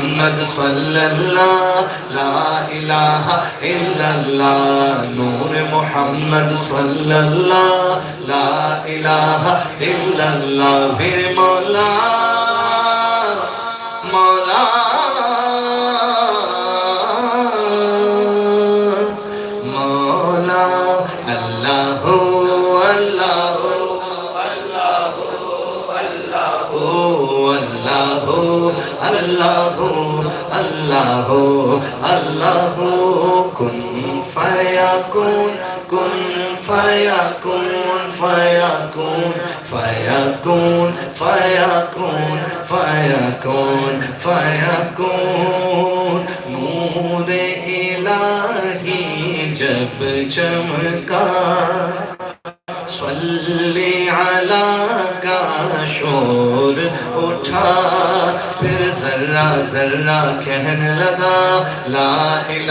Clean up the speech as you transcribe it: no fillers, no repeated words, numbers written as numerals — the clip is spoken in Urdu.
محمد صلی اللہ لا الہ الا اللہ نور محمد صلی اللہ لا الہ الا اللہ پھر مولا مولا مولا اللہ اللہ اللہ اللہ اللہ کن فیکون کن فیکون فیکون فیکون فیکون فیکون فیکون نور الہی جب چمکا صلی علی کا شور اٹھا پھر ذرہ ذرہ کہنے لگا لا الہ